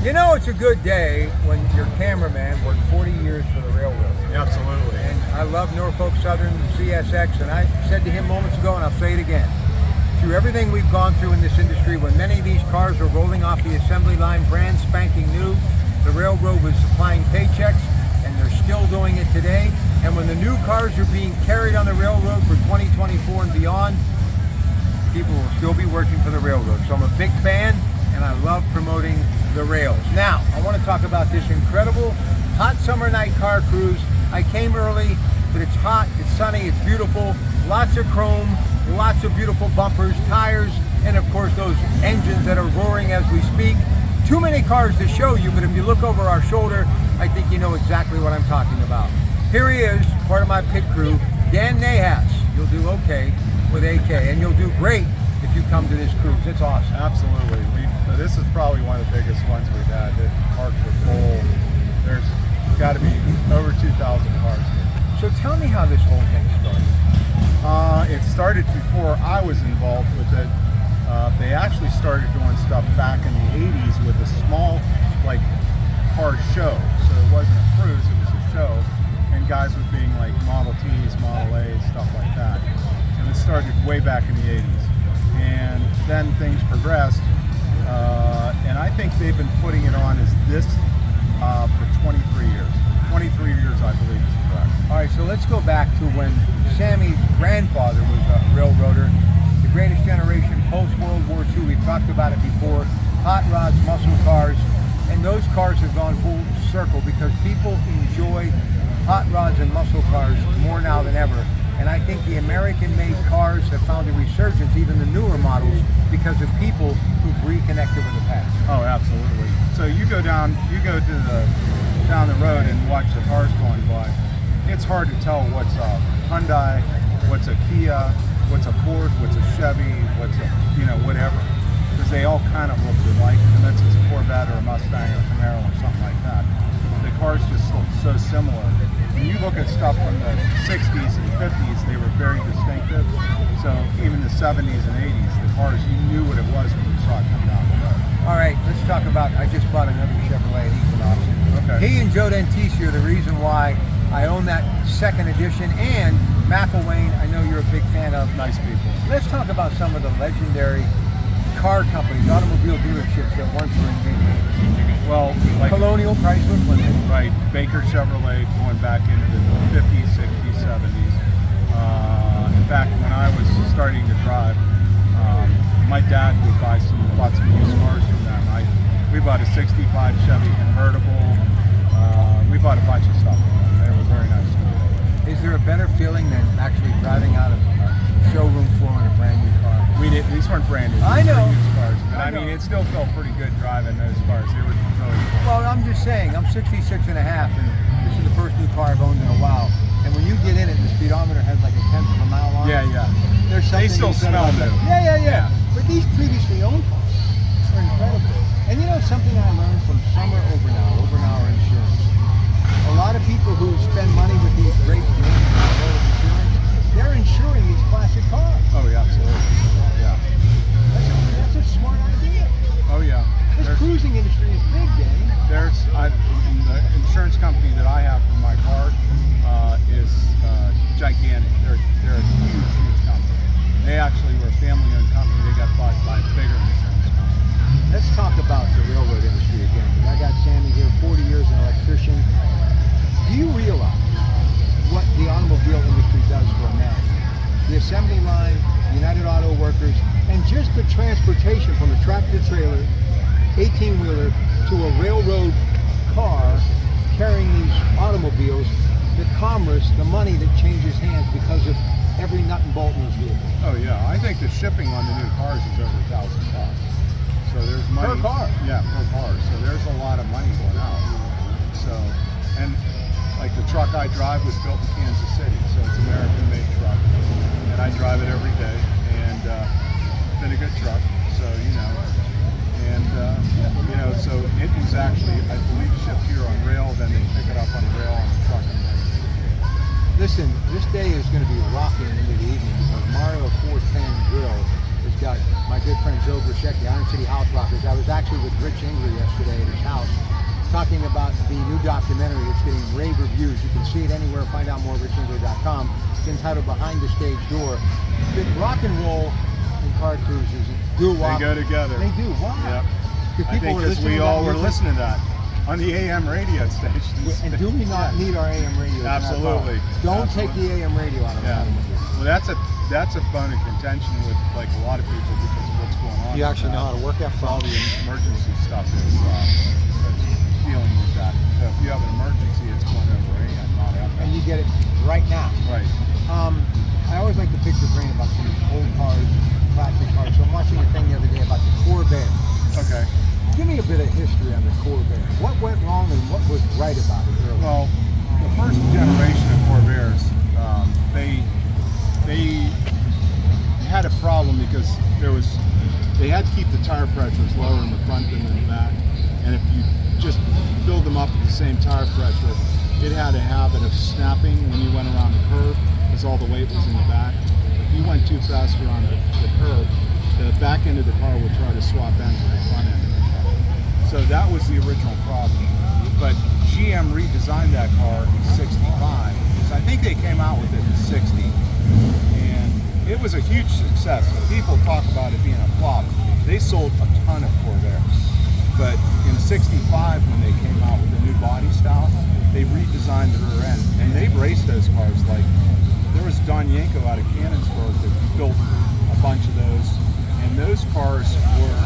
You know, it's a good day when your cameraman worked 40 years for the railroad. Absolutely. And I love Norfolk Southern CSX, and I said to him moments ago, and I'll say it again, through everything we've gone through in this industry, when many of these cars were rolling off the assembly line brand spanking new, the railroad was supplying paychecks, and they're still doing it today. And when the new cars are being carried on the railroad for 2024 and beyond, people will still be working for the railroad. So I'm a big fan, and I love promoting the rails. Now, I want to talk about this incredible hot summer night car cruise. I came early, but it's hot, it's sunny, it's beautiful, lots of chrome, lots of beautiful bumpers, tires, and of course those engines that are roaring as we speak. Too many cars to show you, but if you look over our shoulder, I think you know exactly what I'm talking about. Here he is, part of my pit crew, Dan Nahas. You'll do okay with AK, and you'll do great if you come to this cruise. It's awesome. Absolutely. This is probably one of the biggest ones we've had. It parks are full. There's got to be over 2,000 cars here. So tell me how this whole thing started. It started before I was involved with it. They actually started doing stuff back in the 80s with a small, like, car show. So it wasn't a cruise, it was a show. And guys would being like Model Ts, Model A's, stuff like that. And it started way back in the 80s. And then things progressed. And I think they've been putting it on as this for 23 years. 23 years, I believe, is correct. All right, so let's go back to when Sammy's grandfather was a railroader. The greatest generation post-World War II. We've talked about it before. Hot rods, muscle cars. And those cars have gone full circle because people enjoy hot rods and muscle cars more now than ever. And I think the American-made cars have found a resurgence, even the newer models, because of people who've reconnected with the past. Oh, absolutely. So you go down the road and watch the cars going by. It's hard to tell what's a Hyundai, what's a Kia, what's a Ford, what's a Chevy, what's a, whatever. Because they all kind of look alike, unless it's a Corvette or a Mustang or a Camaro or something like that. The cars just look so similar. When you look at stuff from the 60s and 50s, they were very distinctive. So even the 70s and 80s, the cars, you knew what it was when you saw it come down the road. All right, let's talk about, I just bought another Chevrolet Equinox. Okay. He and Joe Dentisi are the reason why I own that second edition, and McElwain, I know you're a big fan of. Nice people. Let's talk about some of the legendary car companies, automobile dealerships that once were in England. Well, like Colonial, Chrysler, Plymouth. right, Baker Chevrolet going back into the 50s, 60s, 70s. In fact, when I was starting to drive, my dad would buy lots of used cars from them. We bought a 65 Chevy convertible. We bought a bunch of stuff from them. They were very nice to me. Is there a better feeling than actually driving out of a showroom floor in a brand new car? These weren't brand new. I know. Used cars, but I I mean, know. it still felt pretty good driving those cars. They were really cool. Well, I'm just saying, I'm 66 and a half, and this is the first new car I've owned in a while. And when you get in it, the speedometer has like a tenth of a mile on it. Yeah. There's something They still you said smell about that. new. Yeah. But these previously owned cars are incredible. And you know something I learned from Summer Overnow Insurance? A lot of people who spend money with these great names of insurance, they're insuring these classic cars. Oh, yeah, absolutely. Yeah. That's a smart idea. Oh, yeah. This cruising industry is big, Danny. The insurance company that I have for my car is gigantic. They're a huge company. They actually were a family-owned company. They got bought by a bigger insurance company. Let's talk about the railroad industry again. I got Sammy here, 40 years an electrician. Do you realize what the automobile industry does for America? The assembly line, United Auto Workers, and just the transportation from a tractor trailer, 18-wheeler, to a railroad car carrying these automobiles, the commerce, the money that changes hands because of every nut and bolt in those vehicles. Oh, yeah. I think the shipping on the new cars is over $1,000. So there's money. Per car? Yeah, per car. So there's a lot of money going out. So, and like the truck I drive was built in Kansas City, so it's an American-made truck. And I drive it every day, and it's been a good truck. So, so it was actually, I believe, shipped here on rail, then they pick it up on rail on the truck. Listen, this day is going to be rocking into the evening because Mario 410 Grill is He's got my good friend Joe Grishecki, Iron City House Rockers. I was actually with Rich Ingler yesterday at his house talking about the new documentary. It's getting rave reviews. You can see it anywhere. Find out more at richingler.com. It's entitled Behind the Stage Door. Rock and roll and car cruises do They go together. They do. Why? Yep. Because I think because we all were listening to that on the AM radio stations. And do we not need our AM radio? Absolutely. Don't take the AM radio out of the Well, that's a bone of contention with like a lot of people because of what's going on. You actually know how to work that all phone. the emergency stuff is dealing with that. So if you have an emergency, it's going over AM, not FM. And you get it right now. Right. I always like to pick your brain about some old cars, classic cars. So I'm watching a thing the other day about the Corvair. Okay. Give me a bit of history on the Corvair. What went wrong and what was right about it earlier? Well, the first generation of Corvairs, they had a problem because they had to keep the tire pressures lower in the front than in the back, and if you just build them up at the same tire pressure, it had a habit of snapping when you went around the curve because all the weight was in the back. If you went too fast around the curve, the back end of the car would try to swap ends with the front end of the car. So that was the original problem. But GM redesigned that car in '65. So I think they came out with it in '60. And it was a huge success. People talk about it being a flop. They sold a ton of Corvairs. But in '65, when they came out with the new body style, they redesigned the rear end. And they've raced those cars. Like, there was Don Yanko out of Cannonsburg that built a bunch of those. And those cars were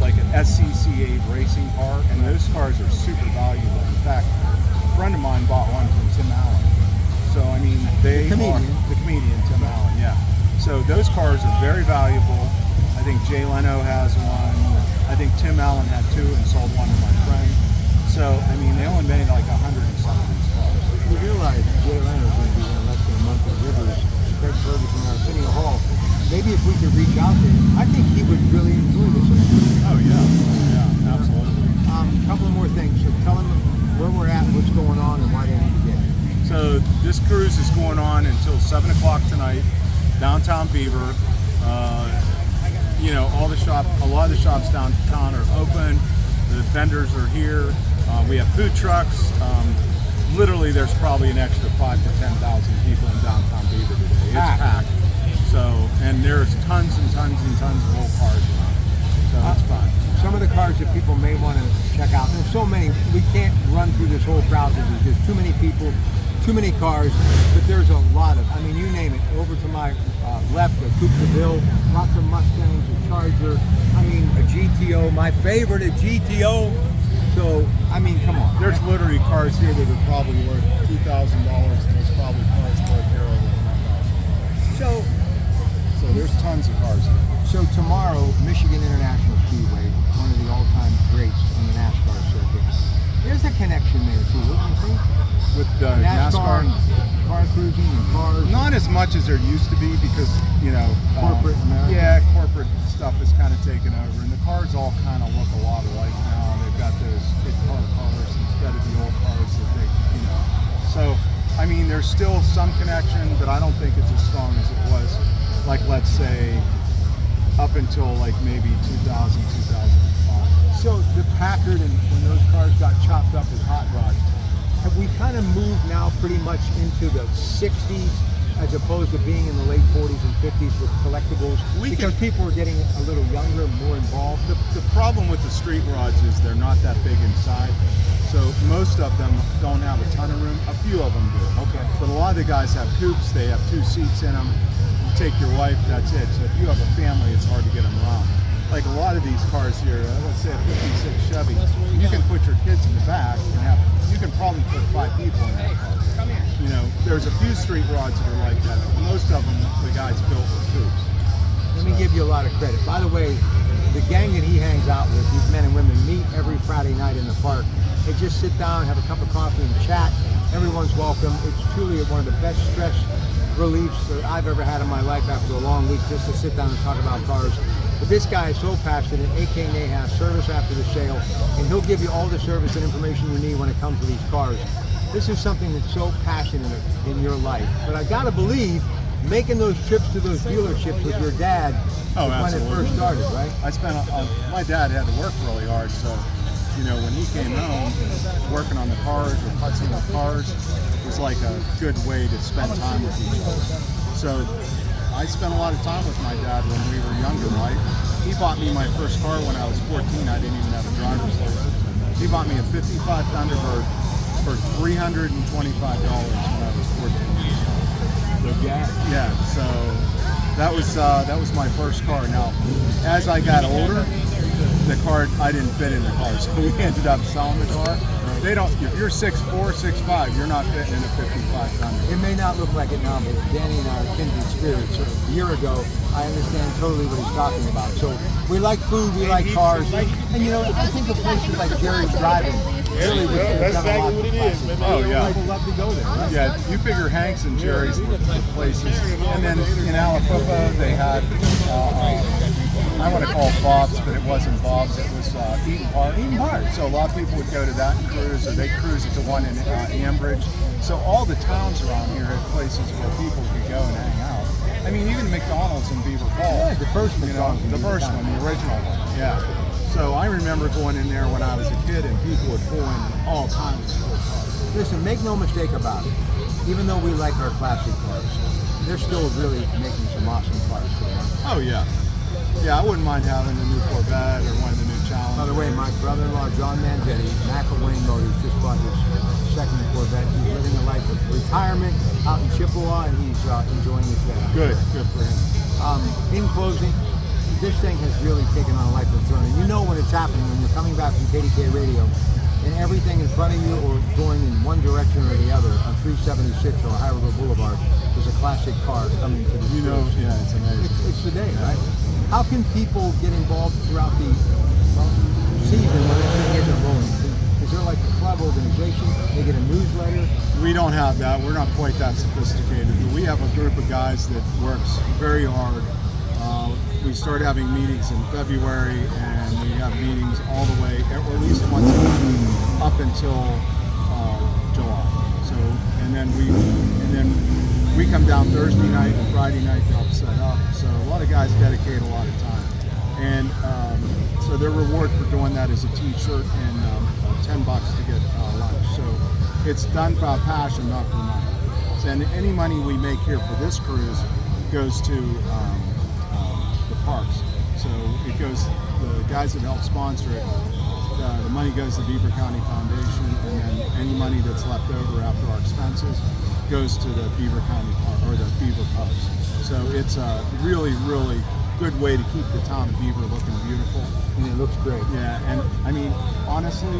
like an SCCA racing car, and those cars are super valuable. In fact, a friend of mine bought one from Tim Allen. So, I mean, the comedian Tim Allen, yeah. So those cars are very valuable. I think Jay Leno has one. I think Tim Allen had two and sold one to my friend. So, I mean, they only made like 100 and some of these cars. You realize Jay Leno's going to be there less than a month at Rivers, Craig Ferguson in Arsenio Hall. Maybe if we could reach out to him, I think he would really enjoy this. Oh yeah, absolutely. A couple more things. So tell him where we're at, what's going on, and why they need to get here. So this cruise is going on until 7 o'clock tonight, downtown Beaver. A lot of the shops downtown are open. The vendors are here. We have food trucks. Literally, there's probably an extra 5,000 to 10,000 people in downtown Beaver today. It's packed. So, and there's tons and tons and tons of old cars around. So it's fun. Some of the cars that people may want to check out. There's so many. We can't run through this whole crowd because there's just too many people, too many cars. But there's a lot of, I mean, you name it. Over to my left, a Coupe de Ville, lots of Mustangs, a Charger. I mean, a GTO. My favorite, a GTO. So, I mean, come on. There's literally cars here that are probably worth $2,000, and there's probably cars worth here over $1,000. So there's tons of cars here. So tomorrow, Michigan International Speedway, one of the all-time greats on the NASCAR circuit. There's a connection there too, wouldn't you think? With NASCAR and car cruising and cars. Not as much as there used to be because, corporate America. Yeah, corporate stuff is kind of taken over, and the cars all kind of look a lot alike now. They've got those kid car colors instead of the old cars that they, So, I mean, there's still some connection, but I don't think it's as strong as it was. Like, let's say, up until like maybe 2000, 2005. So the Packard and when those cars got chopped up as hot rods, have we kind of moved now pretty much into the 60s as opposed to being in the late 40s and 50s with collectibles? Because people are getting a little younger, more involved. The problem with the street rods is they're not that big inside. So most of them don't have a ton of room. A few of them do. Okay. But a lot of the guys have coupes. They have 2 seats in them. Take your wife, that's it. So if you have a family, it's hard to get them around. Like a lot of these cars here, let's say a 56 Chevy, you can put your kids in the back and you can probably put 5 people in that car. There's a few street rods that are like that, but most of them the guys built with coupes. Let me give you a lot of credit. By the way, the gang that he hangs out with, these men and women, meet every Friday night in the park. They just sit down, have a cup of coffee and chat. Everyone's welcome. It's truly one of the best stress reliefs that I've ever had in my life after a long week, just to sit down and talk about cars. But this guy is so passionate. AK Nahas, service after the sale, and he'll give you all the service and information you need when it comes to these cars. This is something that's so passionate in your life. But I gotta believe making those trips to those dealerships with your dad Oh, was when it absolutely. first started, right? I spent, my dad had to work really hard, so, you know, when he came home, working on the cars or putzing with cars was like a good way to spend time with each other. So I spent a lot of time with my dad when we were younger, right? He bought me my first car when I was 14. I didn't even have a driver's license. He bought me a 55 Thunderbird for $325 when I was 14 years old. Good guy. Yeah, so that was my first car. Now, as I got older, the car, I didn't fit in the car, so we ended up selling the car. They don't. If you're 6'4", 6'5", you're not fitting in a 55 Thunder. It may not look like it now, but Danny and I are kindred spirits. So a year ago, I understand totally what he's talking about. So we like food, we like cars, and you know, I think of places like Jerry's Driving really would have done a lot for classic cars. Oh, yeah. People love to go there, right? Yeah, you figure Hank's and Jerry's were places, and then in Alipopo they had. I want to call it Bob's, but it wasn't Bob's. It was Eaton Park. Eaton Park. So a lot of people would go to that and cruise, or they cruise at the one in Ambridge. So all the towns around here had places where people could go and hang out. I mean, even McDonald's in Beaver Falls. Yeah, the first McDonald's. The first one, the original one. Yeah. So I remember going in there when I was a kid, and people would pull in all kinds of cool cars. Listen, make no mistake about it. Even though we like our classic cars, they're still really making some awesome cars. Oh yeah. Yeah, I wouldn't mind having a new Corvette or one of the new Challengers. By the way, my brother-in-law, John Manzetti, McElwain Motors, just bought his second Corvette. He's living a life of retirement out in Chippewa, and he's enjoying his Good for him. In closing, this thing has really taken on a life of its own. And you know when it's happening, when you're coming back from KDK Radio, and everything in front of you or going in one direction or the other on 376 or Highriver Boulevard is a classic car coming to the You know, streets. yeah, it's amazing. It's the day, right? How can people get involved throughout the season when this thing isn't rolling? Is there like a club organization? They get a newsletter? We don't have that. We're not quite that sophisticated. But we have a group of guys that works very hard. We start having meetings in February, and we have meetings all the way, at least once a month, up until July. So, and then we come down Thursday night and Friday night to help set up. So a lot of guys dedicate a lot of time, and so their reward for doing that is a T-shirt and $10 to get lunch. So it's done by passion, not for money. And any money we make here for this cruise goes to the parks. So it goes, the guys that help sponsor it, the money goes to the Beaver County Foundation, and then any money that's left over after our expenses goes to the Beaver County Park, or the Beaver Pubs. So it's a really, really good way to keep the town of Beaver looking beautiful. And it looks great. Yeah, and I mean, honestly,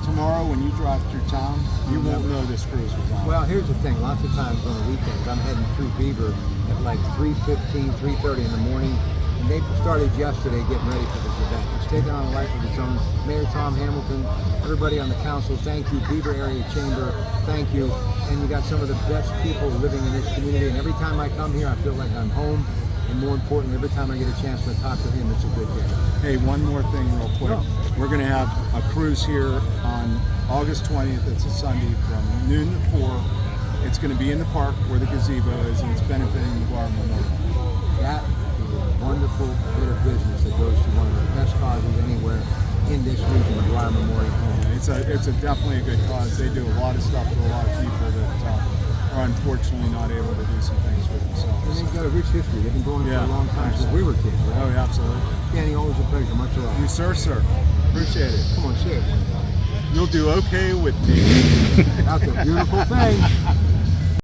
tomorrow when you drive through town, you won't know this cruise was on. Well, here's the thing. Lots of times on the weekends, I'm heading through Beaver at like 3:15, 3:30 in the morning. And they started yesterday getting ready for this event. It's taken on a life of its own. Mayor Tom Hamilton, everybody on the council, thank you. Beaver Area Chamber, thank you. And you got some of the best people living in this community. And every time I come here, I feel like I'm home. And more importantly, every time I get a chance to talk to him, it's a good day. Hey, one more thing real quick. No. We're going to have a cruise here on August 20th. It's a Sunday from noon to 4. It's going to be in the park where the gazebo is, and it's benefiting the War Memorial. That is a wonderful bit of business that goes to one of the best causes anywhere in this region, the Dwyer Memorial Home. Yeah, it's definitely a good cause. They do a lot of stuff for a lot of people that are unfortunately not able to do some things for And themselves. they've got a rich history. They've been going it for a long time since absolutely. we were kids, right? Oh, yeah, absolutely. Danny, always a pleasure. Much love. You, sir. Appreciate it. Come on, say it one time. You'll do okay with me. That's a beautiful thing.